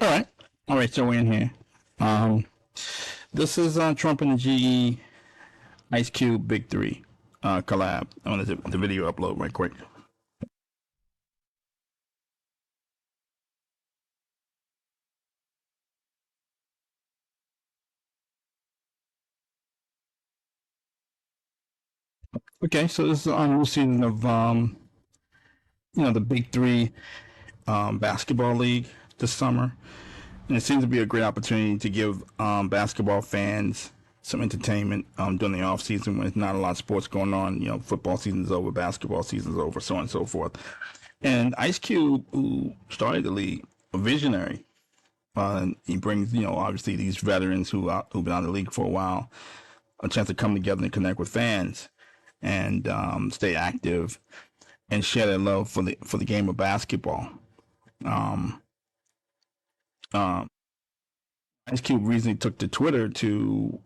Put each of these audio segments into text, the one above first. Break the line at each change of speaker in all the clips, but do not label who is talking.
All right. All right, so we're in here. Um, this is Trump and the GE Ice Cube Big Three collab. I want to the video upload right quick. Okay, so this is on new season of the Big Three basketball league this summer, and it seems to be a great opportunity to give basketball fans some entertainment during the off season when there's not a lot of sports going on. You know, football season's over, basketball season's over, so on and so forth. And Ice Cube, who started the league, a visionary. He brings, obviously these veterans who've been out of the league for a while, a chance to come together and connect with fans and stay active and share their love for the game of basketball. Um, um, Ice Cube recently took to Twitter to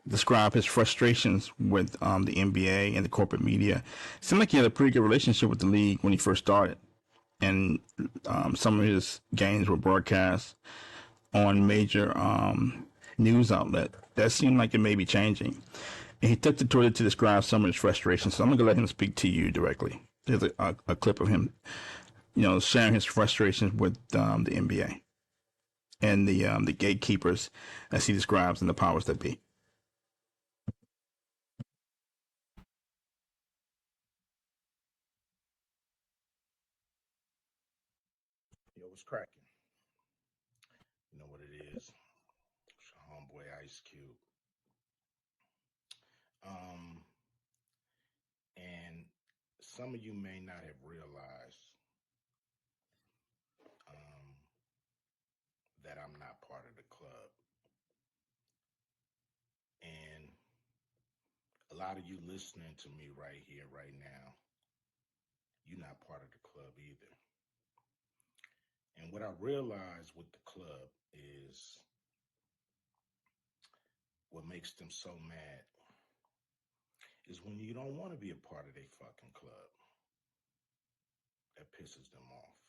describe his frustrations with the NBA and the corporate media. It seemed like he had a pretty good relationship with the league when he first started, and some of his games were broadcast on major news outlet. That seemed like it may be changing. And he took to Twitter to describe some of his frustrations. So I'm going to let him speak to you directly. There's a clip of him, sharing his frustrations with the NBA and the gatekeepers, as he describes, and the powers that be.
Yo, what's cracking? You know what it is. It's your homeboy Ice Cube. Um, and some of you may not have realized um, that I'm not part of the club. And a lot of you listening to me right here, right now, you're not part of the club either. And what I realized with the club is what makes them so mad is when you don't want to be a part of their fucking club. That pisses them off.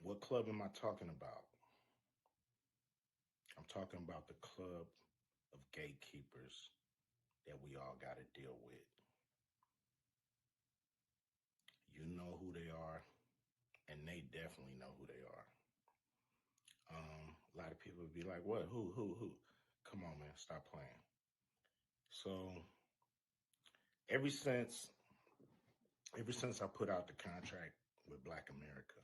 What club am I talking about? I'm talking about the club of gatekeepers that we all got to deal with. You know who they are, and they definitely know who they are. A lot of people would be like, "What? Who?" Come on, man, stop playing. So ever since, ever since I put out the contract with Black America,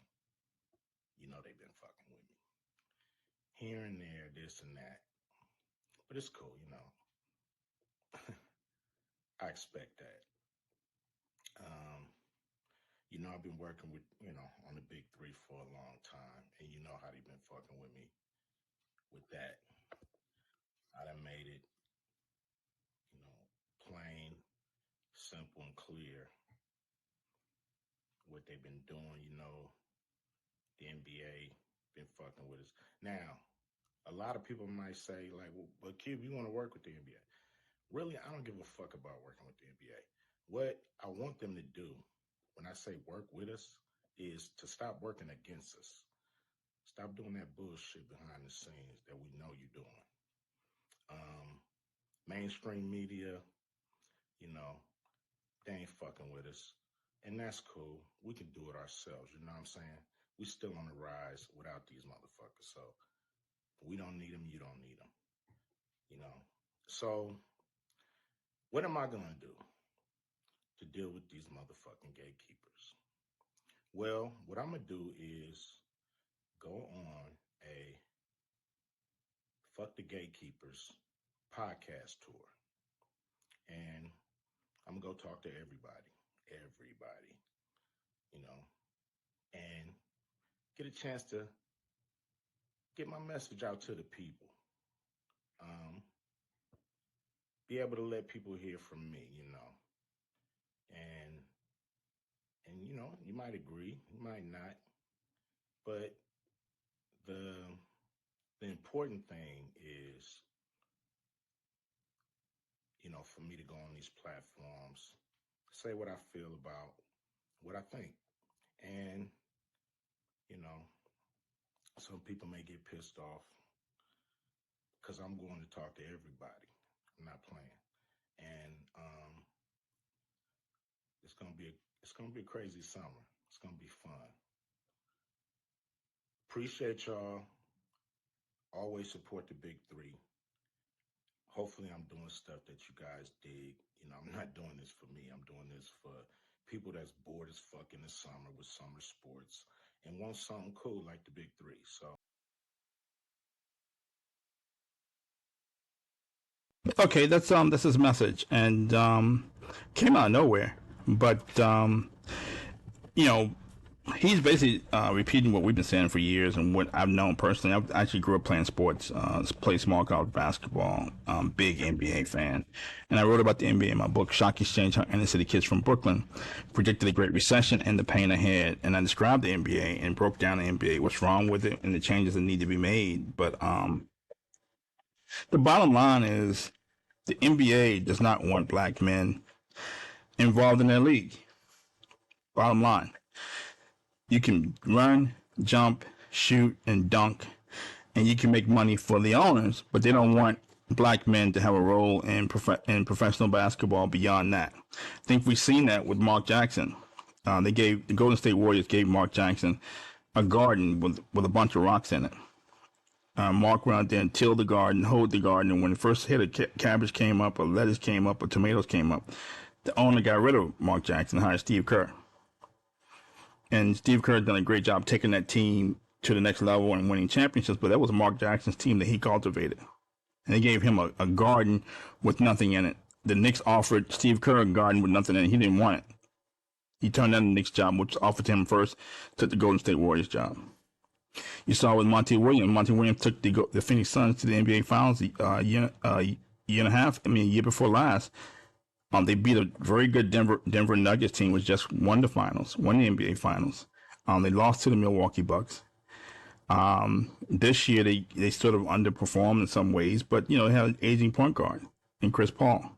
they've been fucking with me here and there, this and that. But it's cool. I expect that. Um, I've been working with, on the big three for a long time, and you know how they've been fucking with me with that. I done made it, you know, plain, simple, and clear what they've been doing. The NBA been fucking with us. Now, a lot of people might say, like, well, but Cube, you want to work with the NBA? Really, I don't give a fuck about working with the NBA. What I want them to do when I say work with us is to stop working against us. Stop doing that bullshit behind the scenes that we know you're doing. Um, Mainstream media, you know, they ain't fucking with us. And that's cool. We can do it ourselves. You know what I'm saying? We still on the rise without these motherfuckers. So we don't need them. You don't need them. You know? So what am I going to do to deal with these motherfucking gatekeepers? Well, what I'm going to do is go on a Fuck the Gatekeepers podcast tour. And I'm going to go talk to everybody, you know, and get a chance to get my message out to the people. Um, be able to let people hear from me. And you might agree, you might not, but the the important thing is, for me to go on these platforms, say what I feel about what I think. And, you know, Some people may get pissed off because I'm going to talk to everybody. I'm not playing, and it's gonna be a crazy summer. It's gonna be fun. Appreciate y'all. Always support the big three. Hopefully, I'm doing stuff that you guys dig. I'm not doing this for me. I'm doing this for people that's bored as fuck in the summer with summer sports and want something cool like the big three. So
Okay, that's his message, and came out of nowhere. But you know, he's basically repeating what we've been saying for years and what I've known personally. I actually grew up playing sports, played small college basketball, big NBA fan. And I wrote about the NBA in my book, Shock Exchange, How Inner City Kids from Brooklyn Predicted a Great Recession and the Pain Ahead. And I described the NBA and broke down the NBA, what's wrong with it, and the changes that need to be made. But the bottom line is the NBA does not want black men involved in their league. Bottom line. You can run, jump, shoot, and dunk, and you can make money for the owners, but they don't want black men to have a role in professional basketball beyond that. I think we've seen that with Mark Jackson. The Golden State Warriors gave Mark Jackson a garden with a bunch of rocks in it. Mark went out there and tilled the garden, hoed the garden, and when the first hit of cabbage came up, or lettuce came up, or tomatoes came up, the owner got rid of Mark Jackson and hired Steve Kerr. And Steve Kerr done a great job taking that team to the next level and winning championships, but that was Mark Jackson's team that he cultivated. And they gave him a garden with nothing in it. The Knicks offered Steve Kerr a garden with nothing in it. He didn't want it. He turned down the Knicks job, which offered him first, took the Golden State Warriors job. You saw with Monty Williams. Monty Williams took the Phoenix Suns to the NBA Finals a year and a half. A year before last. They beat a very good Denver Nuggets team, which just won the finals, won the NBA Finals. They lost to the Milwaukee Bucks. This year they sort of underperformed in some ways, but they had an aging point guard in Chris Paul.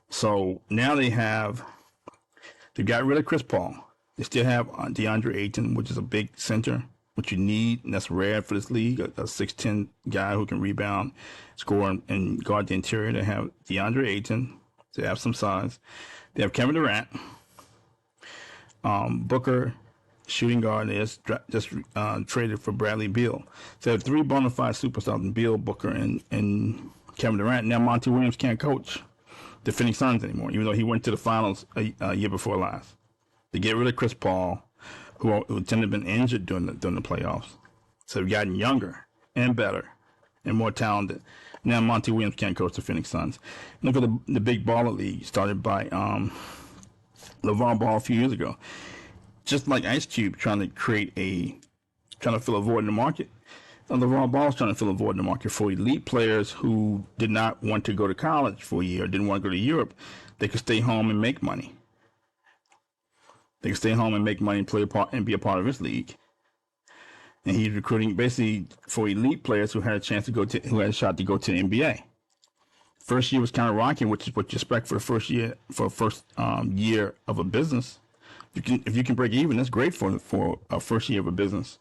So now they got rid of Chris Paul. They still have DeAndre Ayton, which is a big center, which you need, and that's rare for this league. A 6'10" guy who can rebound, score, and guard the interior. They have DeAndre Ayton. They have some size. They have Kevin Durant, Booker, shooting guard. They just traded for Bradley Beal. So they have three bona fide superstars in Beal, Booker, and Kevin Durant. Now Monty Williams can't coach the Phoenix Suns anymore, even though he went to the finals a year before last. They get rid of Chris Paul, who tended to have been injured during the playoffs. So they've gotten younger and better and more talented. Now Monty Williams can't coach the Phoenix Suns. Look at the Big Baller League started by LeVar Ball a few years ago. Just like Ice Cube trying to fill a void in the market. LeVar Ball's trying to fill a void in the market for elite players who did not want to go to college for a year, didn't want to go to Europe. They could stay home and make money. They could stay home and make money and play a part and be a part of his league. And he's recruiting basically for elite players who had a chance who had a shot to go to the NBA. First year was kind of rocky, which is what you expect for the first year of a business. If you can break even, that's great for a first year of a business.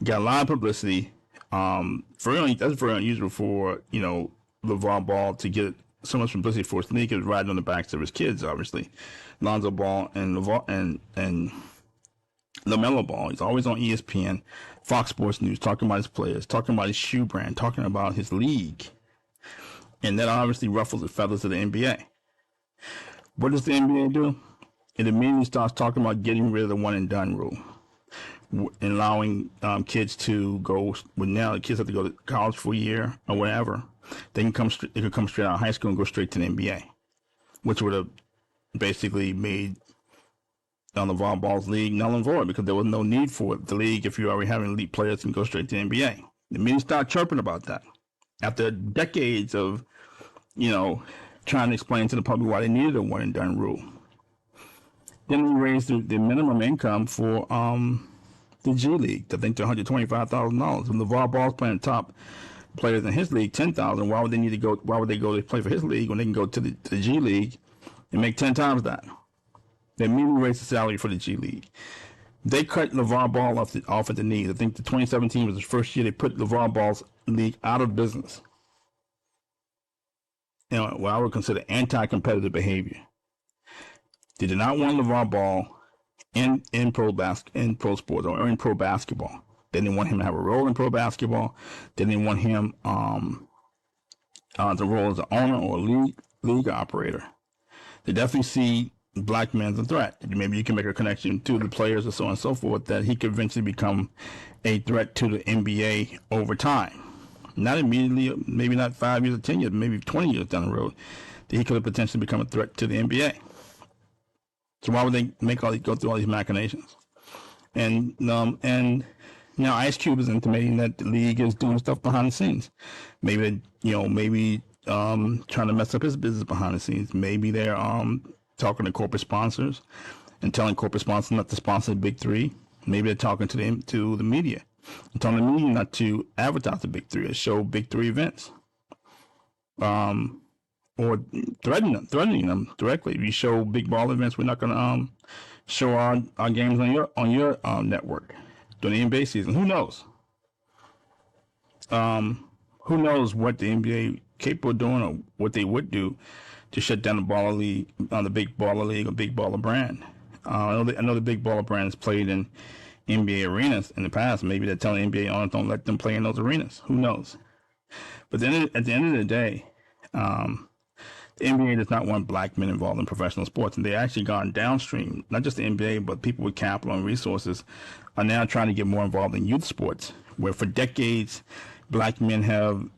Got a lot of publicity. That's very unusual for LeVar Ball to get so much publicity for his league. Is riding on the backs of his kids, obviously. Lonzo Ball and LaMelo Ball. He's always on ESPN, Fox Sports News, talking about his players, talking about his shoe brand, talking about his league. And that obviously ruffles the feathers of the NBA. What does the NBA do? It immediately starts talking about getting rid of the one and done rule. And allowing kids to go, now the kids have to go to college for a year or whatever. They could come straight out of high school and go straight to the NBA, which would have basically made LeVar Ball's league null and void because there was no need for the league if you're already having elite players and go straight to the NBA. The media started chirping about that after decades of, trying to explain to the public why they needed a one and done rule. Then they raised the minimum income for the G League, I think, to $125,000. When LeVar Ball's playing top players in his league, $10,000. Why would they go to play for his league when they can go to the G League and make 10 times that? They immediately raised the salary for the G League. They cut LeVar Ball off at the knees. I think the 2017 was the first year they put LeVar Ball's league out of business. You know, what I would consider anti-competitive behavior. They did not want LeVar Ball in pro sports or in pro basketball. They didn't want him to have a role in pro basketball. They didn't want him the role as an owner or league operator. They definitely see black men as a threat. Maybe you can make a connection to the players and so on and so forth that he could eventually become a threat to the NBA over time. Not immediately, maybe not 5 years or 10 years, maybe 20 years down the road, that he could have potentially become a threat to the NBA. So why would they go through all these machinations? And now Ice Cube is intimating that the league is doing stuff behind the scenes. Maybe trying to mess up his business behind the scenes. Maybe they're talking to corporate sponsors and telling corporate sponsors not to sponsor the Big Three. Maybe they're talking to the media and telling the media not to advertise the Big Three or show Big Three events. Or threatening them directly. If you show big ball events, we're not going to show our games on your network during the NBA season. Who knows? Who knows what the NBA capable of doing or what they would do to shut down the baller league, the big baller league or big baller brand. I know the big baller brand has played in NBA arenas in the past. Maybe they're telling NBA owners don't let them play in those arenas. Who knows? But then at the end of the day, the NBA does not want black men involved in professional sports, and they actually gone downstream. Not just the NBA, but people with capital and resources are now trying to get more involved in youth sports, where for decades, black men have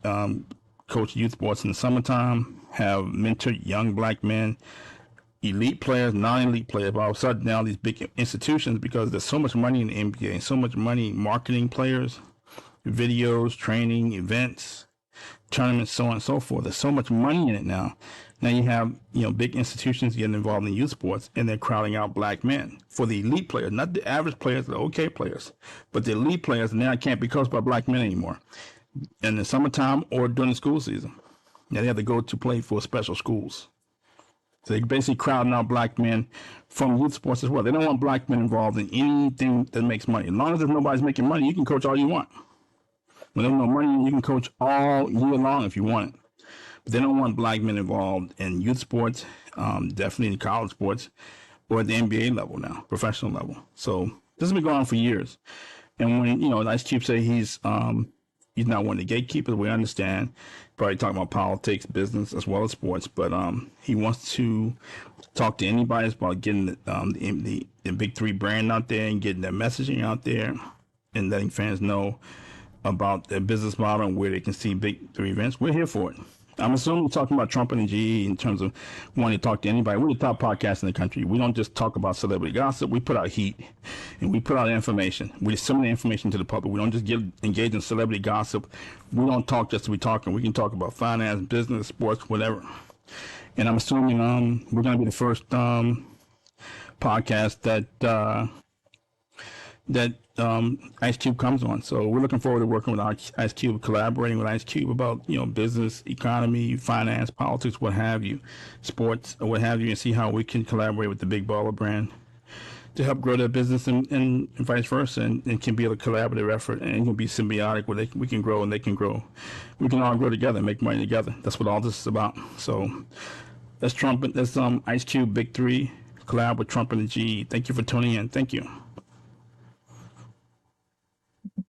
coached youth sports in the summertime, have mentored young black men, elite players, non-elite players. But all of a sudden now these big institutions, because there's so much money in the NBA and so much money marketing players, videos, training, events, tournaments, so on and so forth. There's so much money in it now. Now you have, big institutions getting involved in youth sports, and they're crowding out black men for the elite players, not the average players, the okay players, but the elite players now can't be coached by black men anymore in the summertime or during the school season. Now they have to go to play for special schools. So they're basically crowding out black men from youth sports as well. They don't want black men involved in anything that makes money. As long as nobody's making money, you can coach all you want. When there's no money, you can coach all year long if you want it. But they don't want black men involved in youth sports, definitely in college sports, or at the NBA level now, professional level. So this has been going on for years. And when, Ice Cube say he's not one of the gatekeepers, we understand. Probably talking about politics, business, as well as sports. But he wants to talk to anybody about getting the Big Three brand out there and getting their messaging out there and letting fans know about their business model and where they can see Big Three events. We're here for it. I'm assuming we're talking about Trump and GE in terms of wanting to talk to anybody. We're the top podcast in the country. We don't just talk about celebrity gossip. We put out heat and we put out information. We disseminate information to the public. We don't just engage in celebrity gossip. We don't talk just to be talking. We can talk about finance, business, sports, whatever. And I'm assuming we're going to be the first podcast that Ice Cube comes on. So we're looking forward to working with Ice Cube, collaborating with Ice Cube about, business, economy, finance, politics, what have you, sports, or what have you, and see how we can collaborate with the Big Baller brand to help grow their business and vice versa, and can be a collaborative effort, and it can be symbiotic where we can grow and they can grow. We can all grow together and make money together. That's what all this is about. So that's Ice Cube Big Three collab with Trump and the GE. Thank you for tuning in. Thank you.